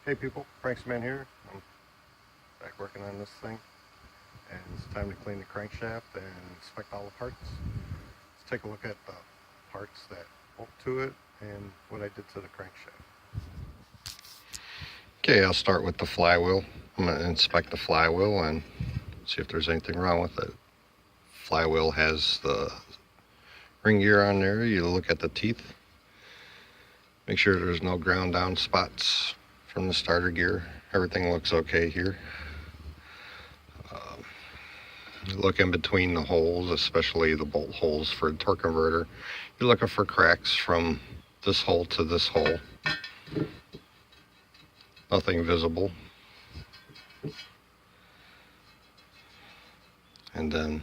Hey people, Cranksman here. I'm back working on this thing, and it's time to clean the crankshaft and inspect all the parts. Let's take a look at the parts that bolt to it and what I did to the crankshaft. Okay, I'll start with the flywheel. I'm going to inspect the flywheel and see if there's anything wrong with it. Flywheel has the ring gear on there. You look at the teeth. Make sure there's no ground down spots from the starter gear. Everything looks okay here. Look in between the holes, especially the bolt holes for the torque converter. You're looking for cracks from this hole to this hole. Nothing visible. And then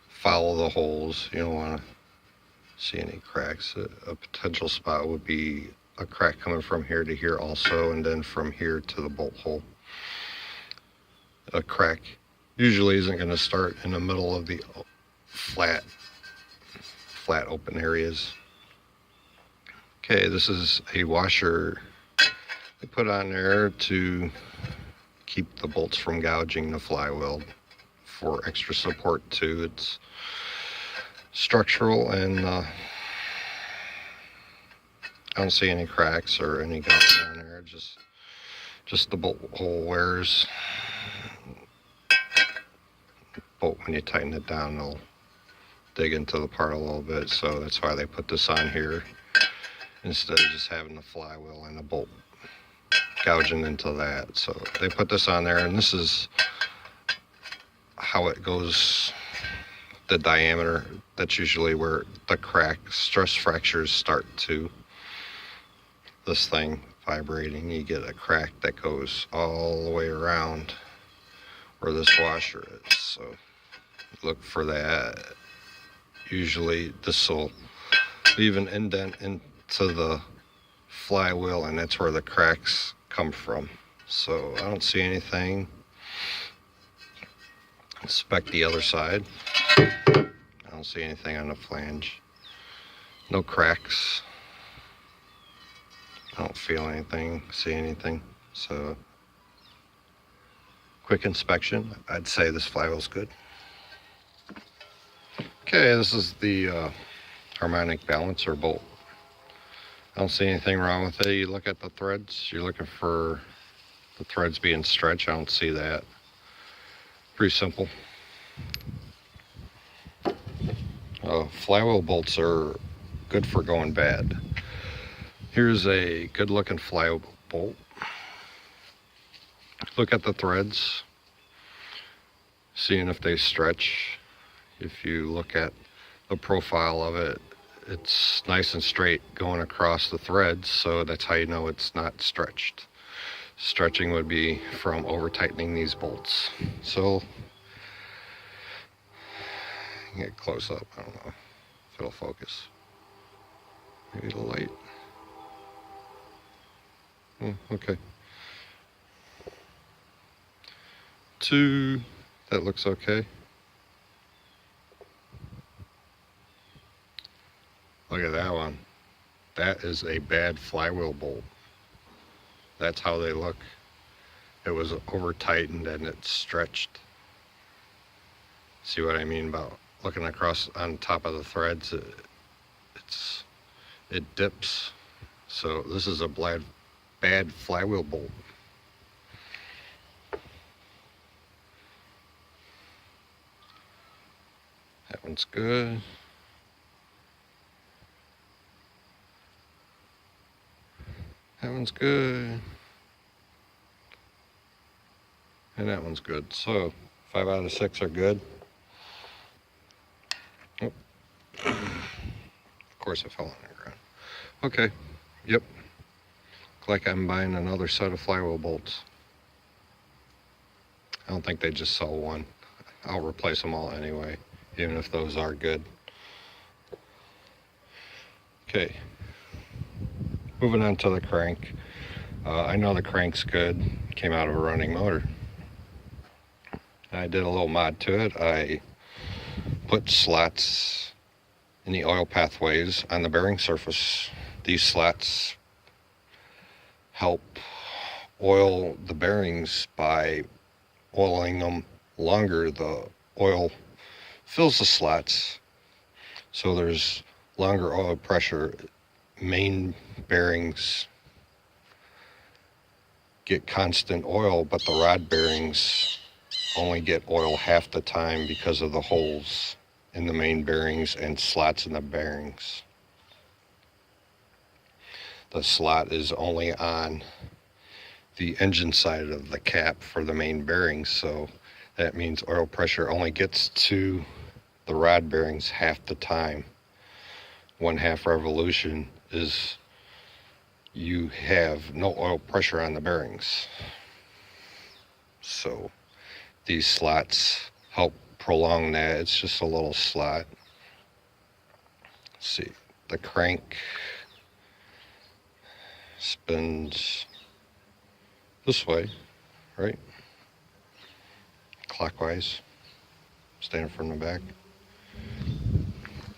follow the holes. You don't want to see any cracks. A potential spot would be a crack coming from here to here also, and then from here to the bolt hole. A crack usually isn't going to start in the middle of the flat open areas. Okay, this is a washer they put on there to keep the bolts from gouging the flywheel for extra support too. It's structural, and I don't see any cracks or any gouging on there. Just the bolt hole wears. Bolt, when you tighten it down, it'll dig into the part a little bit, so that's why they put this on here instead of just having the flywheel and the bolt gouging into that. So they put this on there, and this is how it goes, the diameter. That's usually where the crack stress fractures start to. This thing vibrating, you get a crack that goes all the way around where this washer is. So look for that. Usually this will leave an indent into the flywheel, and that's where the cracks come from. So I don't see anything. Inspect the other side. I don't see anything on the flange. No cracks. I don't feel anything, see anything. So quick inspection, I'd say this flywheel's good. Okay, this is the harmonic balancer bolt. I don't see anything wrong with it. You look at the threads, you're looking for the threads being stretched. I don't see that. Pretty simple. Flywheel bolts are good for going bad. Here's a good looking flywheel bolt. Look at the threads, seeing if they stretch. If you look at the profile of it, it's nice and straight going across the threads, so that's how you know it's not stretched. Stretching would be from over tightening these bolts. So get close up. I don't know if it'll focus. Maybe the light. Okay. 2, that looks okay. Look at that one. That is a bad flywheel bolt. That's how they look. It was over tightened and it stretched. See what I mean about looking across on top of the threads? It dips. So this is a bad flywheel bolt. That one's good. That one's good. And that one's good. So 5 out of 6 are good. Oh. Of course I fell on the ground. Okay. Yep. Look like I'm buying another set of flywheel bolts. I don't think they just sell one. I'll replace them all anyway, even if those are good. Okay. Moving on to the crank. I know the crank's good. Came out of a running motor. I did a little mod to it. I put slots in the oil pathways on the bearing surface. These slots help oil the bearings by oiling them longer. The oil fills the slots, so there's longer oil pressure. Main bearings get constant oil, but the rod bearings only get oil half the time because of the holes in the main bearings and slots in the bearings. The slot is only on the engine side of the cap for the main bearings, so that means oil pressure only gets to the rod bearings half the time. 1/2 revolution is you have no oil pressure on the bearings. So these slots help prolong that. It's just a little slot. Let's see, the crank spins this way, right? Clockwise, standing from the back.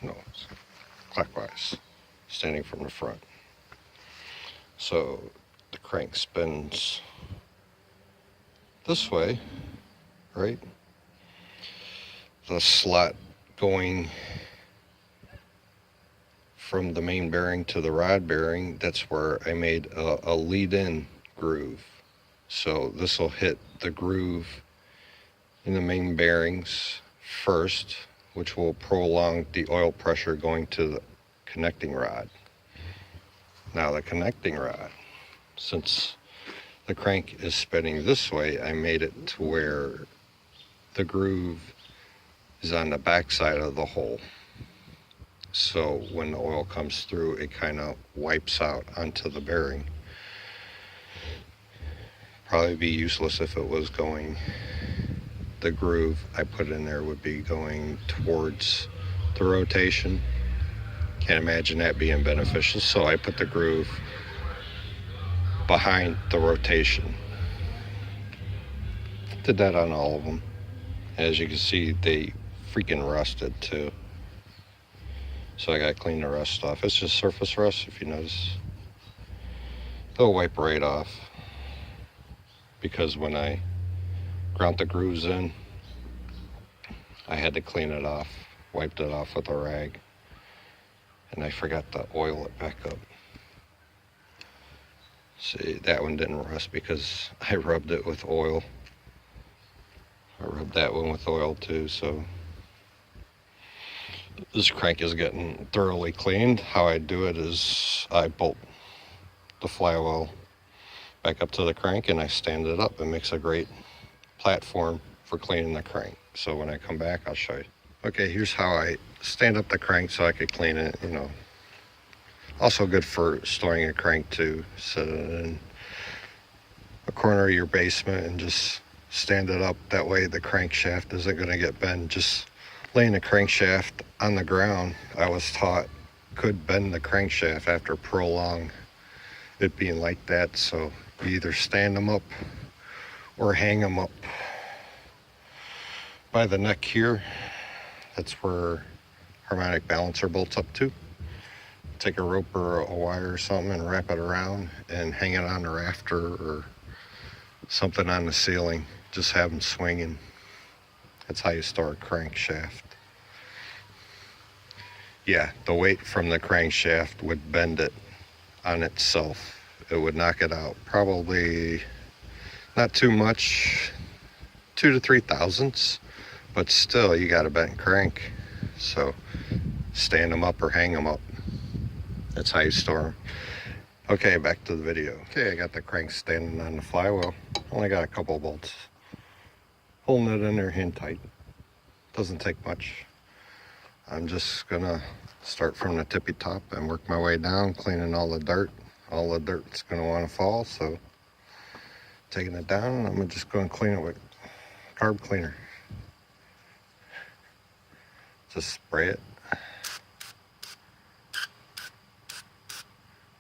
No, it's clockwise, standing from the front. So the crank spins this way, right? The slot going from the main bearing to the rod bearing, that's where I made a lead-in groove. So this will hit the groove in the main bearings first, which will prolong the oil pressure going to the connecting rod. Now the connecting rod, since the crank is spinning this way, I made it to where the groove is on the back side of the hole. So when the oil comes through, it kind of wipes out onto the bearing. Probably be useless if it was going, the groove I put in there would be going towards the rotation. Can't imagine that being beneficial, so I put the groove behind the rotation. Did that on all of them. As you can see, they freaking rusted too. So I gotta clean the rust off. It's just surface rust, if you notice. They'll wipe right off, because when I ground the grooves in, I had to clean it off, wiped it off with a rag, and I forgot to oil it back up. See, that one didn't rust because I rubbed it with oil. I rubbed that one with oil too, so this crank is getting thoroughly cleaned. How I do it is I bolt the flywheel back up to the crank and I stand it up. It makes a great platform for cleaning the crank. So when I come back, I'll show you. Okay, here's how I stand up the crank so I could clean it, you know. Also good for storing a crank too. Set it in a corner of your basement and just stand it up. That way the crankshaft isn't going to get bent. Just laying the crankshaft on the ground, I was taught, could bend the crankshaft after prolonged it being like that. So you either stand them up or hang them up by the neck here. That's where harmonic balancer bolts up to. Take a rope or a wire or something and wrap it around and hang it on the rafter or something on the ceiling. Just have them swinging. That's how you store a crankshaft. Yeah, the weight from the crankshaft would bend it on itself. It would knock it out. Probably not too much, 2 to 3 thousandths, but still you got a bent crank. So stand them up or hang them up. That's how you store them. Okay, back to the video. Okay, I got the crank standing on the flywheel. Only got a couple bolts. Holding it in there hand tight. Doesn't take much. I'm just gonna start from the tippy top and work my way down, cleaning all the dirt. All the dirt's gonna wanna fall, so taking it down, and I'm just gonna clean it with carb cleaner. Just spray it.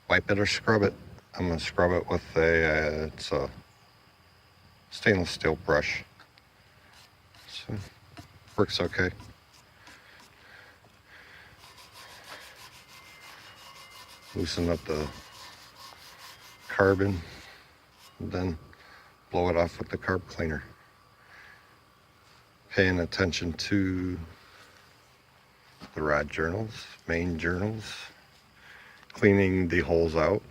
Wipe it or scrub it. I'm gonna scrub it with it's a stainless steel brush. So, works okay. Loosen up the carbon and then blow it off with the carb cleaner. Paying attention to the rod journals, main journals, cleaning the holes out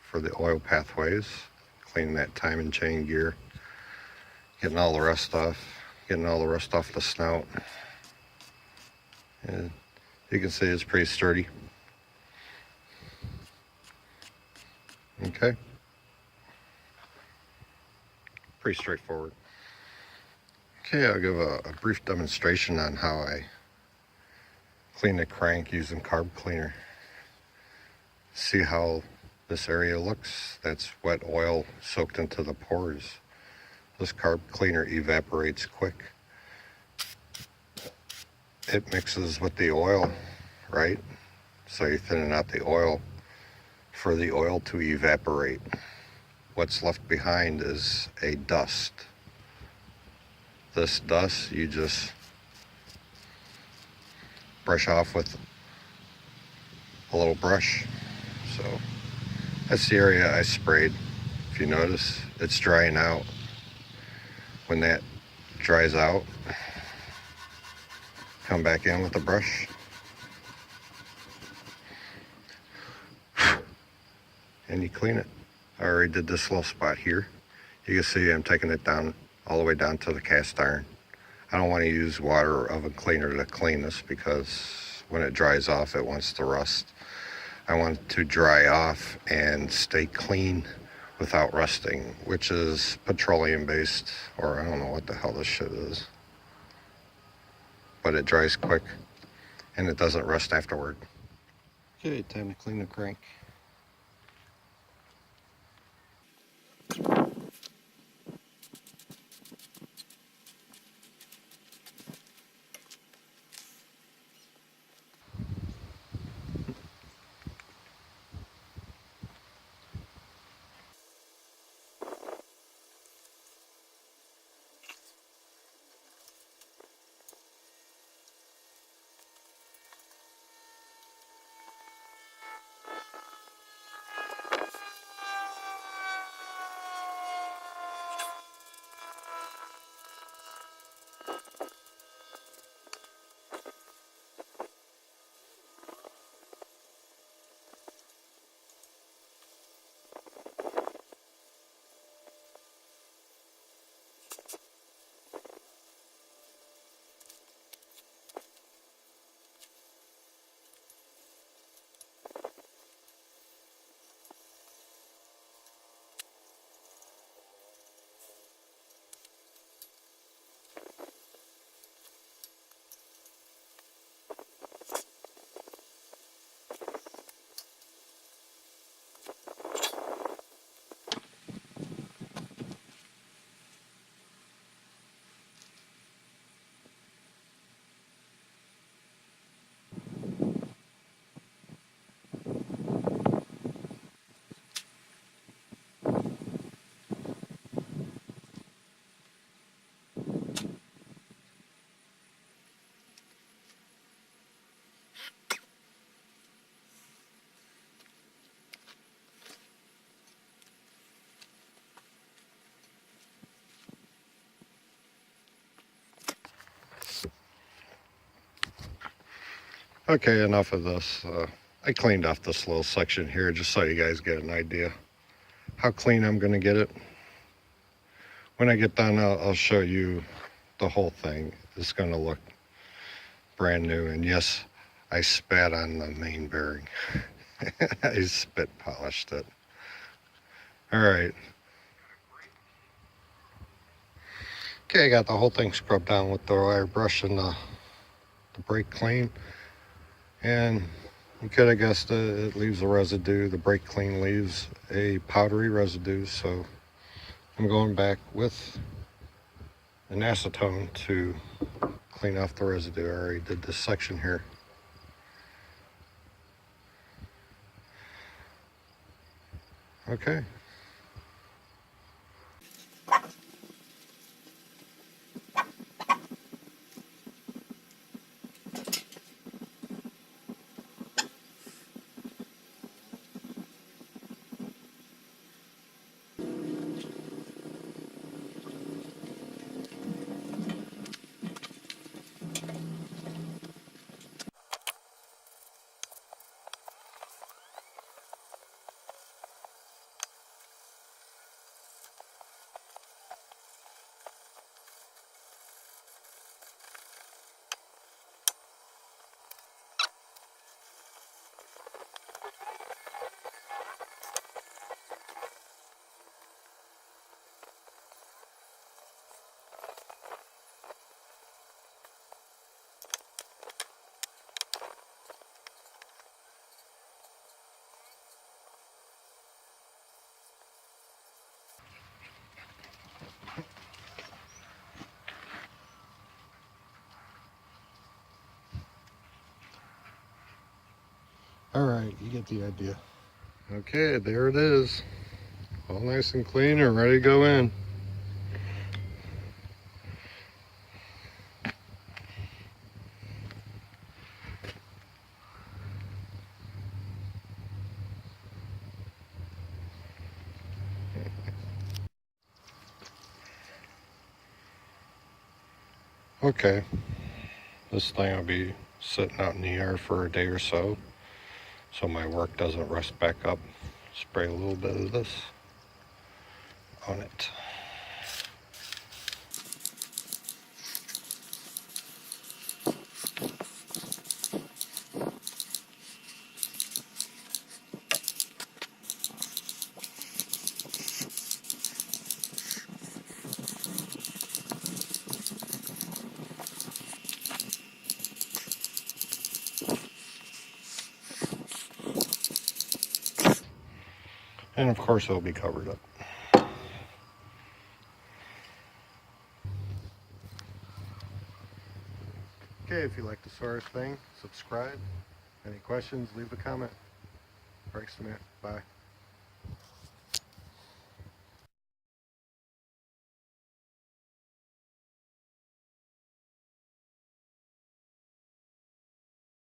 for the oil pathways, cleaning that timing chain gear, getting all the rust off, the snout. And you can see it's pretty sturdy. Okay. Pretty straightforward. Okay, I'll give a brief demonstration on how I clean the crank using carb cleaner. See how this area looks? That's wet oil soaked into the pores. This carb cleaner evaporates quick. It mixes with the oil, right? So you're thinning out the oil for the oil to evaporate. What's left behind is a dust. This dust you just brush off with a little brush. So that's the area I sprayed. If you notice, it's drying out. When that dries out, come back in with the brush and you clean it. I already did this little spot here. You can see I'm taking it down all the way down to the cast iron. I don't want to use water or oven cleaner to clean this because when it dries off, it wants to rust. I want it to dry off and stay clean without rusting, which is petroleum based, or I don't know what the hell this shit is. But it dries quick and it doesn't rust afterward. Okay, time to clean the crank. Okay, enough of this. I cleaned off this little section here just so you guys get an idea how clean I'm going to get it. When I get done, I'll show you the whole thing. It's going to look brand new. And yes, I spat on the main bearing. I spit polished it. All right. Okay, I got the whole thing scrubbed down with the wire brush and the brake clean. And you could have guessed it leaves a residue. The brake clean leaves a powdery residue. So I'm going back with an acetone to clean off the residue. I already did this section here. Okay. Alright, you get the idea. Okay, there it is. All nice and clean and ready to go in. Okay, this thing will be sitting out in the air for a day or so my work doesn't rust back up. Spray a little bit of this on it. And of course it'll be covered up. Okay, if you like the sort of thing, subscribe. Any questions, leave a comment. Thanks, man. Bye.